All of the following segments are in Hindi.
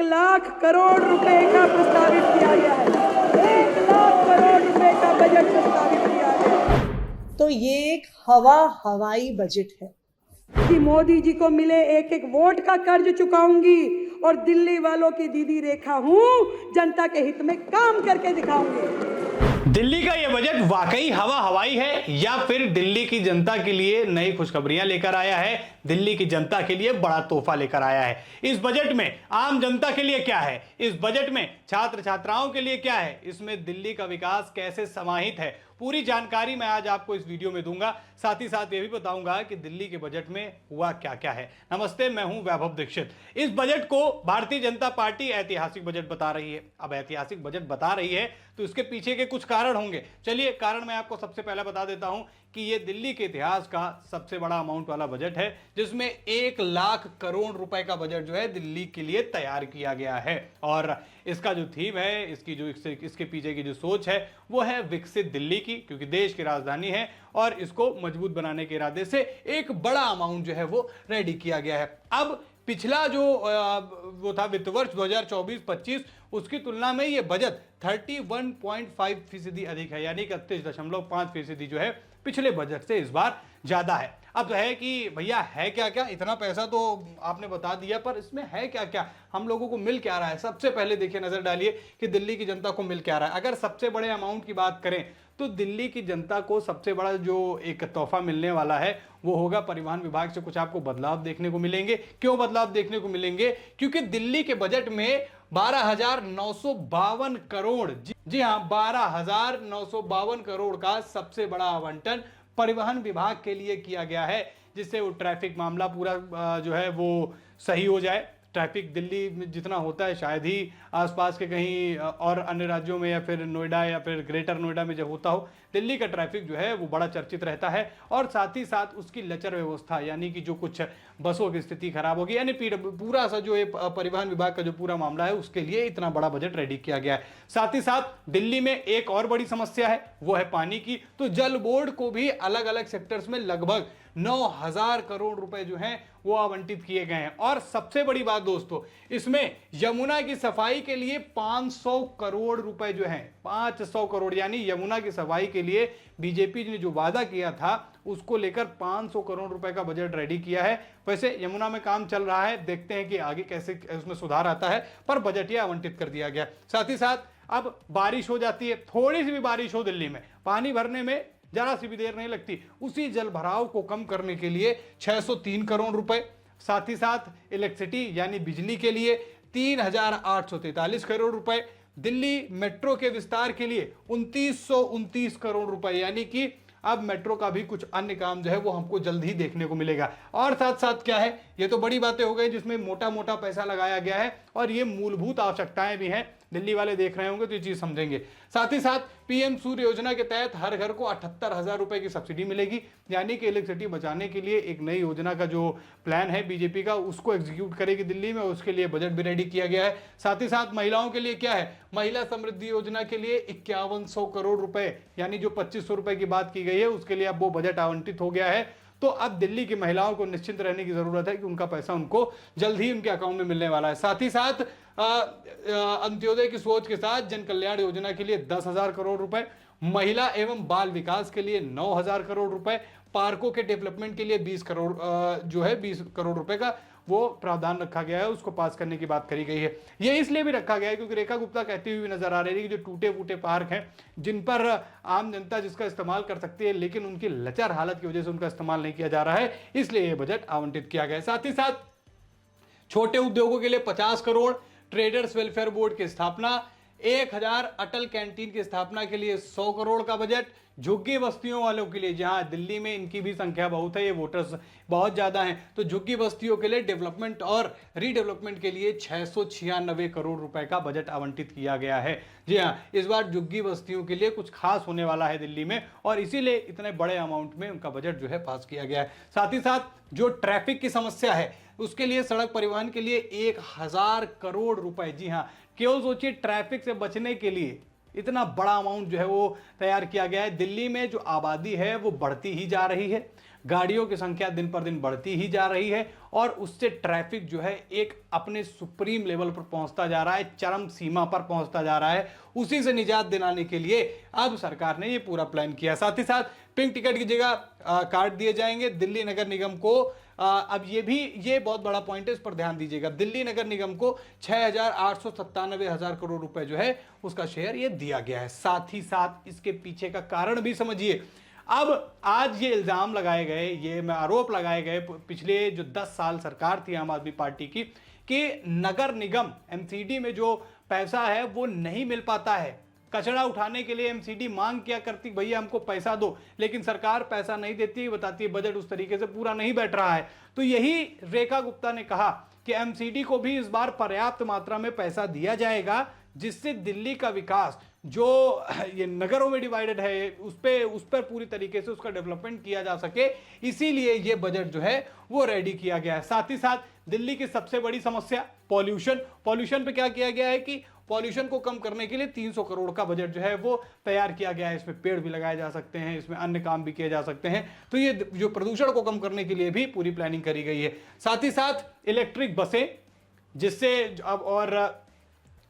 1,00,000 करोड़ रुपए का प्रस्तावित किया गया है। 1,00,000 करोड़ रुपए का बजट प्रस्तावित किया गया है। तो ये एक हवाई बजट है कि मोदी जी को मिले एक एक वोट का कर्ज चुकाऊंगी और दिल्ली वालों की दीदी रेखा हूं, जनता के हित में काम करके दिखाऊंगी। दिल्ली का यह बजट वाकई हवाई है या फिर दिल्ली की जनता के लिए नई खुशखबरियां लेकर आया है, दिल्ली की जनता के लिए बड़ा तोहफा लेकर आया है। इस बजट में आम जनता के लिए क्या है, इस बजट में छात्र छात्राओं के लिए क्या है, इसमें दिल्ली का विकास कैसे समाहित है, पूरी जानकारी मैं आज आपको इस वीडियो में दूंगा। साथ ही साथ ये भी बताऊंगा कि दिल्ली के बजट में हुआ क्या क्या है। नमस्ते, मैं हूं वैभव दीक्षित। इस बजट को भारतीय जनता पार्टी ऐतिहासिक बजट बता रही है। अब ऐतिहासिक बजट बता रही है तो इसके पीछे के कुछ कारण होंगे। चलिए कारण मैं आपको सबसे पहले बता देता हूं कि ये दिल्ली के इतिहास का सबसे बड़ा अमाउंट वाला बजट है, जिसमें 1,00,000 करोड़ रुपए का बजट जो है दिल्ली के लिए तैयार किया गया है। और इसका जो थीम है, इसके पीछे की जो सोच है वो है विकसित दिल्ली की, क्योंकि देश की राजधानी है और इसको मजबूत बनाने के इरादे से एक बड़ा अमाउंट जो है वो रेडी किया गया है। अब पिछला जो वो था वित्त वर्ष 2024-25, उसकी तुलना में ये बजट 31.5% अधिक है, यानी 31.5% जो है पिछले बजट से इस बार ज्यादा है। अब तो है कि भैया है क्या क्या, इतना पैसा तो आपने बता दिया, पर इसमें है क्या क्या, हम लोगों को मिल क्या रहा है। सबसे पहले देखिए, नजर डालिए कि दिल्ली की जनता को मिल क्या रहा है। अगर सबसे बड़े अमाउंट की बात करें तो दिल्ली की जनता को सबसे बड़ा जो एक तोहफा मिलने वाला है वो होगा परिवहन विभाग से कुछ आपको बदलाव देखने को मिलेंगे। क्यों बदलाव देखने को मिलेंगे? क्योंकि दिल्ली के बजट में 12,952 करोड़, जी हाँ, 12,952 करोड़ का सबसे बड़ा आवंटन परिवहन विभाग के लिए किया गया है, जिससे वो ट्रैफिक मामला पूरा जो है वो सही हो जाए। ट्रैफिक दिल्ली में जितना होता है शायद ही आसपास के कहीं और अन्य राज्यों में या फिर नोएडा या फिर ग्रेटर नोएडा में जब होता हो, दिल्ली का ट्रैफिक जो है वो बड़ा चर्चित रहता है। और साथ ही साथ उसकी लचर व्यवस्था, यानी कि जो कुछ बसों की स्थिति खराब होगी, यानी पूरा सा जो परिवहन विभाग का जो पूरा मामला है उसके लिए इतना बड़ा बजट रेडी किया गया है। साथ ही साथ दिल्ली में एक और बड़ी समस्या है, वो है पानी की। तो जल बोर्ड को भी अलग अलग सेक्टर्स में लगभग 9,000 करोड़ रुपए जो हैं वो आवंटित किए गए हैं। और सबसे बड़ी बात दोस्तों, इसमें यमुना की सफाई के लिए 500 करोड़ रुपए जो हैं, 500 करोड़, यानी यमुना की सफाई के लिए बीजेपी ने जो वादा किया था उसको लेकर 500 करोड़ रुपए का बजट रेडी किया है। वैसे यमुना में काम चल रहा है, देखते हैं कि आगे कैसे उसमें सुधार आता है, पर बजट यह आवंटित कर दिया गया। साथ ही साथ अब बारिश हो जाती है, थोड़ी सी भी बारिश हो दिल्ली में, पानी भरने में जरा सी भी देर नहीं लगती। उसी जल भराव को कम करने के लिए 603 करोड़ रुपए, साथ ही साथ इलेक्ट्रिसिटी यानी बिजली के लिए 3,843 करोड़ रुपए, दिल्ली मेट्रो के विस्तार के लिए 2,929 करोड़ रुपए, यानी कि अब मेट्रो का भी कुछ अन्य काम जो है वो हमको जल्द ही देखने को मिलेगा। और साथ साथ क्या है, ये तो बड़ी बातें हो गई जिसमें मोटा मोटा पैसा लगाया गया है, और ये मूलभूत आवश्यकताएं भी हैं। दिल्ली वाले देख रहे होंगे तो ये चीज समझेंगे। साथ ही साथ पीएम सूर्य योजना के तहत हर घर को 78,000 रुपए की सब्सिडी मिलेगी, यानी कि इलेक्ट्रिसिटी बचाने के लिए एक नई योजना का जो प्लान है बीजेपी का, उसको एग्जीक्यूट करेगी दिल्ली में, उसके लिए बजट भी रेडी किया गया है। साथ ही साथ महिलाओं के लिए क्या है, महिला समृद्धि योजना के लिए 5100 करोड़ रुपए, यानी जो 2500 रुपए की बात की गई है उसके लिए अब वो बजट आवंटित हो गया है। तो अब दिल्ली की महिलाओं को निश्चिंत रहने की जरूरत है कि उनका पैसा उनको जल्द ही उनके अकाउंट में मिलने वाला है। साथ ही साथ अंत्योदय की सोच के साथ जन कल्याण योजना के लिए 10,000 करोड़ रुपए, महिला एवं बाल विकास के लिए 9,000 करोड़ रुपए, पार्कों के डेवलपमेंट के लिए 20 करोड़ जो है 20 करोड़ रुपए का वो प्रावधान रखा गया है, उसको पास करने की बात करी गई है। ये इसलिए भी रखा गया है क्योंकि रेखा गुप्ता कहती हुई नजर आ रही है कि जो टूटे फूटे पार्क हैं जिन पर आम जनता जिसका इस्तेमाल कर सकती है, लेकिन उनकी लचर हालत की वजह से उनका इस्तेमाल नहीं किया जा रहा है, इसलिए यह बजट आवंटित किया गया है। साथ ही साथ छोटे उद्योगों के लिए 50 करोड़, ट्रेडर्स वेलफेयर बोर्ड की स्थापना, 1,000 अटल कैंटीन की स्थापना के लिए 100 करोड़ का बजट, झुग्गी बस्तियों वालों के लिए, जहां दिल्ली में इनकी भी संख्या बहुत है, ये वोटर्स बहुत ज्यादा हैं, तो झुग्गी बस्तियों के लिए डेवलपमेंट और रीडेवलपमेंट के लिए 696 करोड़ रुपए का बजट आवंटित किया गया है। जी हां, इस बार झुग्गी बस्तियों के लिए कुछ खास होने वाला है दिल्ली में, और इसीलिए इतने बड़े अमाउंट में उनका बजट जो है पास किया गया है। साथ ही साथ जो ट्रैफिक की समस्या है उसके लिए सड़क परिवहन के लिए 1,000 करोड़ रुपए, जी हाँ, केवल सोचिए ट्रैफिक से बचने के लिए इतना बड़ा अमाउंट जो है वो तैयार किया गया है। दिल्ली में जो आबादी है वो बढ़ती ही जा रही है, गाड़ियों की संख्या दिन पर दिन बढ़ती ही जा रही है और उससे ट्रैफिक जो है एक अपने सुप्रीम लेवल पर पहुंचता जा रहा है, चरम सीमा पर पहुंचता जा रहा है। उसी से निजात दिलाने के लिए अब सरकार ने ये पूरा प्लान किया। साथ ही साथ पिंक टिकट की जगह कार्ड दिए जाएंगे। दिल्ली नगर निगम को अब ये बहुत बड़ा पॉइंट है, इस पर ध्यान दीजिएगा। दिल्ली नगर निगम को 6,897,000 करोड़ रुपए जो है उसका शेयर ये दिया गया है। साथ ही साथ इसके पीछे का कारण भी समझिए। अब आज ये इल्जाम लगाए गए, ये आरोप लगाए गए पिछले जो 10 साल सरकार थी आम आदमी पार्टी की, कि नगर निगम एमसीडी में जो पैसा है वो नहीं मिल पाता है। कचरा उठाने के लिए एमसीडी मांग क्या करती, भैया हमको पैसा दो, लेकिन सरकार पैसा नहीं देती, बताती है बजट उस तरीके से पूरा नहीं बैठ रहा है। तो यही रेखा गुप्ता ने कहा कि एमसीडी को भी इस बार पर्याप्त मात्रा में पैसा दिया जाएगा, जिससे दिल्ली का विकास जो ये नगरों में डिवाइडेड है उस पर पूरी तरीके से उसका डेवलपमेंट किया जा सके। इसीलिए ये बजट जो है वो रेडी किया गया है। साथ ही साथ दिल्ली की सबसे बड़ी समस्या पॉल्यूशन पे क्या किया गया है कि पॉल्यूशन को कम करने के लिए 300 करोड़ का बजट जो है वो तैयार किया गया है। इसमें पेड़ भी लगाए जा सकते हैं, इसमें अन्य काम भी किए जा सकते हैं। तो ये जो प्रदूषण को कम करने के लिए भी पूरी प्लानिंग करी गई है। साथ ही साथ इलेक्ट्रिक बसें,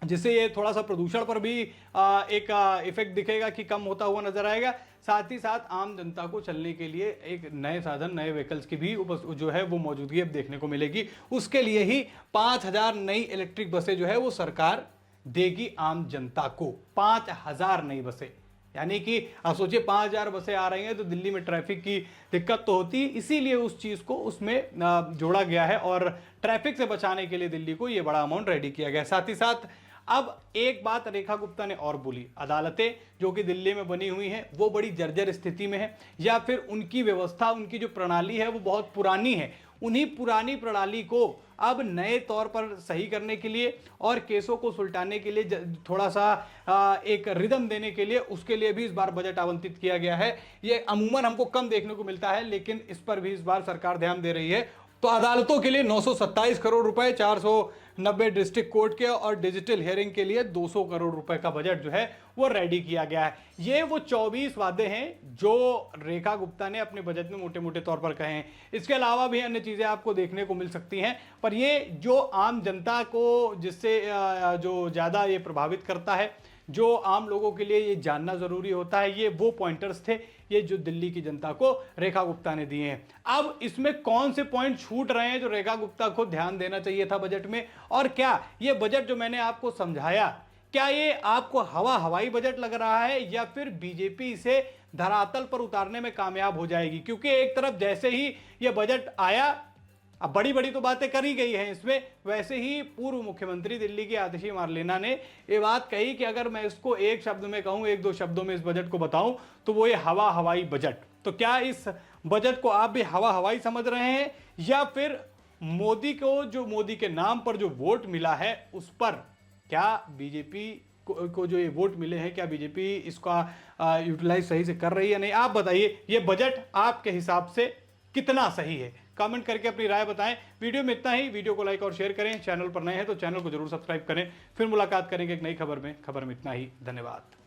जिससे ये थोड़ा सा प्रदूषण पर भी एक इफेक्ट दिखेगा कि कम होता हुआ नजर आएगा। साथ ही साथ आम जनता को चलने के लिए एक नए साधन, नए व्हीकल्स की भी जो है वो मौजूदगी अब देखने को मिलेगी। उसके लिए ही 5,000 नई इलेक्ट्रिक बसें जो है वो सरकार देगी आम जनता को। 5,000 नई बसें, यानी कि आप सोचिए 5,000 बसें आ रही हैं तो दिल्ली में ट्रैफिक की दिक्कत तो होती है, इसीलिए उस चीज़ को उसमें जोड़ा गया है और ट्रैफिक से बचाने के लिए दिल्ली को ये बड़ा अमाउंट रेडी किया गया है। साथ ही साथ अब एक बात रेखा गुप्ता ने और बोली, अदालतें जो कि दिल्ली में बनी हुई हैं वो बड़ी जर्जर स्थिति में है, या फिर उनकी व्यवस्था, उनकी जो प्रणाली है वो बहुत पुरानी है। उन्हीं पुरानी प्रणाली को अब नए तौर पर सही करने के लिए और केसों को सुलटाने के लिए थोड़ा सा एक रिदम देने के लिए, उसके लिए भी इस बार बजट आवंटित किया गया है। ये अमूमन हमको कम देखने को मिलता है, लेकिन इस पर भी इस बार सरकार ध्यान दे रही है। तो अदालतों के लिए 927 करोड़ रुपए, 490 डिस्ट्रिक्ट कोर्ट के और डिजिटल हियरिंग के लिए 200 करोड़ रुपए का बजट जो है वो रेडी किया गया है। ये वो 24 वादे हैं जो रेखा गुप्ता ने अपने बजट में मोटे मोटे तौर पर कहे हैं। इसके अलावा भी अन्य चीजें आपको देखने को मिल सकती हैं, पर ये जो आम जनता को जिससे जो ज्यादा ये प्रभावित करता है, जो आम लोगों के लिए ये जानना जरूरी होता है, ये वो पॉइंटर्स थे ये जो दिल्ली की जनता को रेखा गुप्ता ने दिए हैं। अब इसमें कौन से पॉइंट छूट रहे हैं जो रेखा गुप्ता को ध्यान देना चाहिए था बजट में, और क्या ये बजट जो मैंने आपको समझाया, क्या ये आपको हवाई बजट लग रहा है या फिर बीजेपी इसे धरातल पर उतारने में कामयाब हो जाएगी? क्योंकि एक तरफ जैसे ही ये बजट आया, अब बड़ी बड़ी तो बातें करी गई हैं इसमें, वैसे ही पूर्व मुख्यमंत्री दिल्ली की आतिशी मार्लेना ने ये बात कही कि अगर मैं इसको एक शब्द में कहूं, एक दो शब्दों में इस बजट को बताऊं तो वो ये हवाई बजट। तो क्या इस बजट को आप भी हवाई समझ रहे हैं, या फिर मोदी को, जो मोदी के नाम पर जो वोट मिला है उस पर क्या बीजेपी को जो ये वोट मिले हैं, क्या बीजेपी इसका यूटिलाइज सही से कर रही है नहीं? आप बताइए ये बजट आपके हिसाब से कितना सही है? कमेंट करके अपनी राय बताएं। वीडियो में इतना ही। वीडियो को लाइक और शेयर करें। चैनल पर नए हैं तो चैनल को जरूर सब्सक्राइब करें। फिर मुलाकात करेंगे एक नई खबर में। खबर में इतना ही। धन्यवाद।